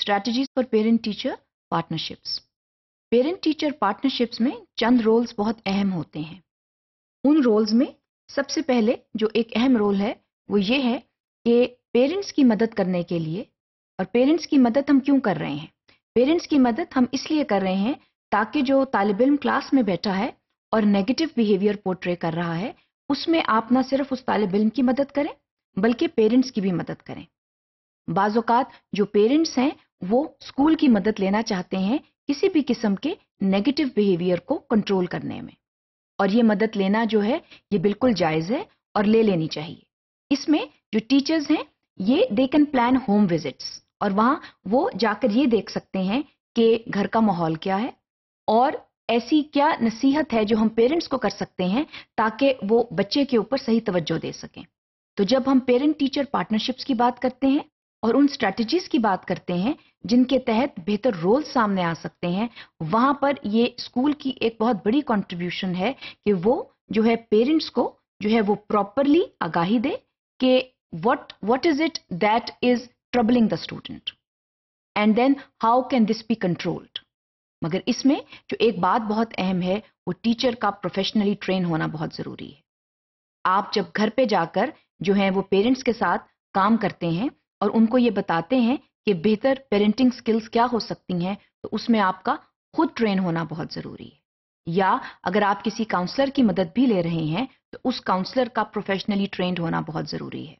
Strategies for parent teacher partnerships. Parent teacher partnerships में चंद roles बहुत अहम होते हैं। उन रोल्स में सबसे पहले जो एक अहम रोल है वो ये है कि पेरेंट्स की मदद करने के लिए, और पेरेंट्स की मदद हम क्यों कर रहे हैं? पेरेंट्स की मदद हम इसलिए कर रहे हैं ताकि जो तालिब इल्म क्लास में बैठा है और नेगेटिव बिहेवियर पोर्ट्रे कर रहा है, उसमें आप ना सिर्फ उस तालिब इल्म की मदद करें बल्कि पेरेंट्स की भी मदद करें। बाज़ औक़ात जो पेरेंट्स हैं वो स्कूल की मदद लेना चाहते हैं किसी भी किस्म के नेगेटिव बिहेवियर को कंट्रोल करने में, और ये मदद लेना जो है ये बिल्कुल जायज़ है और ले लेनी चाहिए। इसमें जो टीचर्स हैं ये they can plan home visits, और वहाँ वो जाकर ये देख सकते हैं कि घर का माहौल क्या है और ऐसी क्या नसीहत है जो हम पेरेंट्स को कर सकते हैं ताकि वो बच्चे के ऊपर सही तवज्जो दे सकें। तो जब हम पेरेंट टीचर पार्टनरशिप्स की बात करते हैं और उन स्ट्रैटेजीज की बात करते हैं जिनके तहत बेहतर रोल सामने आ सकते हैं, वहां पर ये स्कूल की एक बहुत बड़ी कंट्रीब्यूशन है कि वो जो है पेरेंट्स को जो है वो प्रॉपरली आगाही दे कि what is it that is troubling the student and then how can this be controlled। मगर इसमें जो एक बात बहुत अहम है वो टीचर का प्रोफेशनली ट्रेन होना बहुत जरूरी है। आप जब घर पे जाकर जो है वो पेरेंट्स के साथ काम करते हैं और उनको ये बताते हैं कि बेहतर पेरेंटिंग स्किल्स क्या हो सकती हैं, तो उसमें आपका खुद ट्रेन होना बहुत ज़रूरी है। या अगर आप किसी काउंसलर की मदद भी ले रहे हैं तो उस काउंसलर का प्रोफेशनली ट्रेंड होना बहुत ज़रूरी है।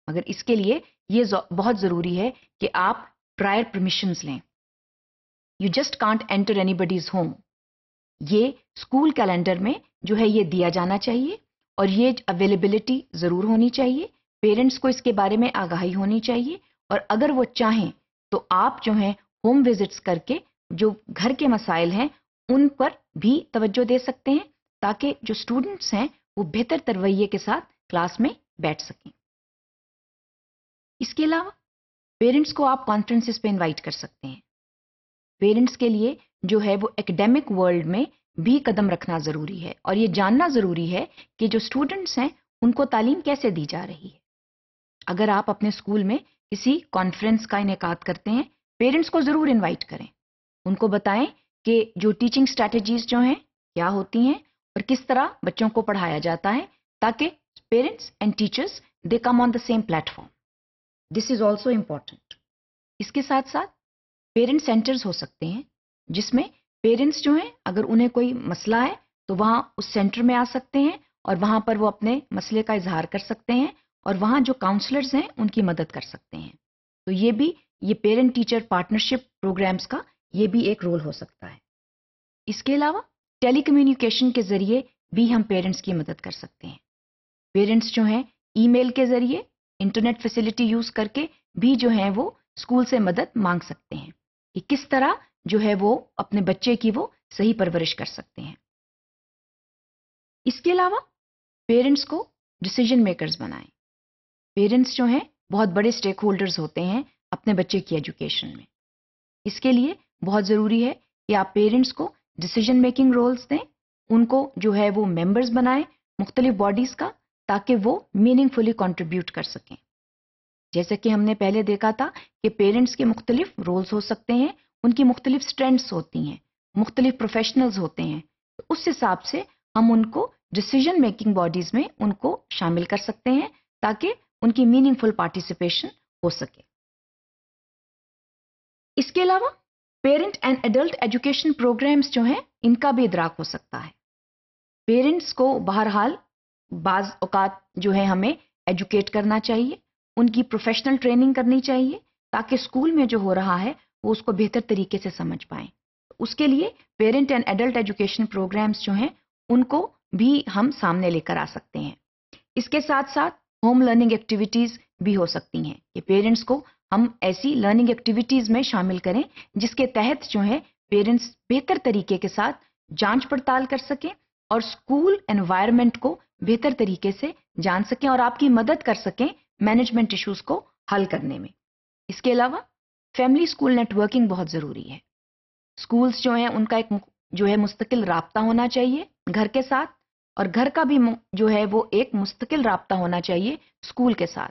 मगर इसके लिए ये बहुत ज़रूरी है कि आप प्रायर परमिशंस लें। You just can't enter anybody's home. ये स्कूल कैलेंडर में जो है ये दिया जाना चाहिए और ये अवेलेबिलिटी ज़रूर होनी चाहिए। पेरेंट्स को इसके बारे में आगाही होनी चाहिए, और अगर वो चाहें तो आप जो हैं होम विजिट्स करके जो घर के मसाइल हैं उन पर भी तवज्जो दे सकते हैं ताकि जो स्टूडेंट्स हैं वो बेहतर तरवैये के साथ क्लास में बैठ सकें। इसके अलावा पेरेंट्स को आप कॉन्फ्रेंसेस पे इनवाइट कर सकते हैं। पेरेंट्स के लिए जो है वो एकेडमिक वर्ल्ड में भी कदम रखना ज़रूरी है और ये जानना ज़रूरी है कि जो स्टूडेंट्स हैं उनको तालीम कैसे दी जा रही है। अगर आप अपने स्कूल में किसी कॉन्फ्रेंस का इनेकाद करते हैं, पेरेंट्स को ज़रूर इनवाइट करें। उनको बताएं कि जो टीचिंग स्ट्रैटेजीज जो हैं क्या होती हैं और किस तरह बच्चों को पढ़ाया जाता है, ताकि parents and teachers they come on the same platform. This is also important. इसके साथ साथ पेरेंट सेंटर्स हो सकते हैं जिसमें पेरेंट्स जो हैं अगर उन्हें कोई मसला है तो वहाँ उस सेंटर में आ सकते हैं और वहाँ पर वो अपने मसले का इजहार कर सकते हैं और वहाँ जो काउंसलर्स हैं उनकी मदद कर सकते हैं। तो ये पेरेंट टीचर पार्टनरशिप प्रोग्राम्स का ये भी एक रोल हो सकता है। इसके अलावा टेली कम्युनिकेशन के ज़रिए भी हम पेरेंट्स की मदद कर सकते हैं। पेरेंट्स जो हैं ईमेल के ज़रिए, इंटरनेट फैसिलिटी यूज़ करके भी जो है वो स्कूल से मदद मांग सकते हैं कि किस तरह जो है वो अपने बच्चे की वो सही परवरिश कर सकते हैं। इसके अलावा पेरेंट्स को डिसीजन मेकर्स बनाएं। पेरेंट्स जो हैं बहुत बड़े स्टेक होल्डर्स होते हैं अपने बच्चे की एजुकेशन में। इसके लिए बहुत ज़रूरी है कि आप पेरेंट्स को डिसीजन मेकिंग रोल्स दें, उनको जो है वो मेंबर्स बनाएं मुख्तलिफ बॉडीज़ का, ताकि वो मीनिंगफुली कंट्रीब्यूट कर सकें। जैसे कि हमने पहले देखा था कि पेरेंट्स के मुख्तलिफ रोल्स हो सकते हैं, उनकी मुख्तलिफ स्ट्रेंथ्स होती हैं, मुख्तलिफ प्रोफेशनल्स होते हैं, तो उस हिसाब से हम उनको डिसीजन मेकिंग बॉडीज़ में उनको शामिल कर सकते हैं ताकि उनकी मीनिंगफुल पार्टिसिपेशन हो सके। इसके अलावा parent and adult education programmes जो हैं इनका भी इदराक हो सकता है। पेरेंट्स को बहरहाल बाज़ औक़ात जो है हमें एजुकेट करना चाहिए, उनकी प्रोफेशनल ट्रेनिंग करनी चाहिए ताकि स्कूल में जो हो रहा है वो उसको बेहतर तरीके से समझ पाएं। उसके लिए parent and adult education programmes जो हैं उनको भी हम सामने लेकर आ सकते हैं। इसके साथ साथ होम लर्निंग एक्टिविटीज़ भी हो सकती हैं कि पेरेंट्स को हम ऐसी लर्निंग एक्टिविटीज़ में शामिल करें जिसके तहत जो है पेरेंट्स बेहतर तरीके के साथ जांच पड़ताल कर सकें और स्कूल एनवायरनमेंट को बेहतर तरीके से जान सकें और आपकी मदद कर सकें मैनेजमेंट इश्यूज को हल करने में। इसके अलावा फैमिली स्कूल नेटवर्किंग बहुत ज़रूरी है। स्कूल्स जो हैं उनका एक जो है मुस्तकिल राब्ता होना चाहिए घर के साथ, और घर का भी जो है वो एक मुस्तकिल राब्ता होना चाहिए स्कूल के साथ,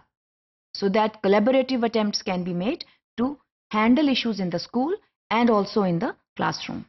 so that collaborative attempts can be made to handle issues in the school and also in the classroom.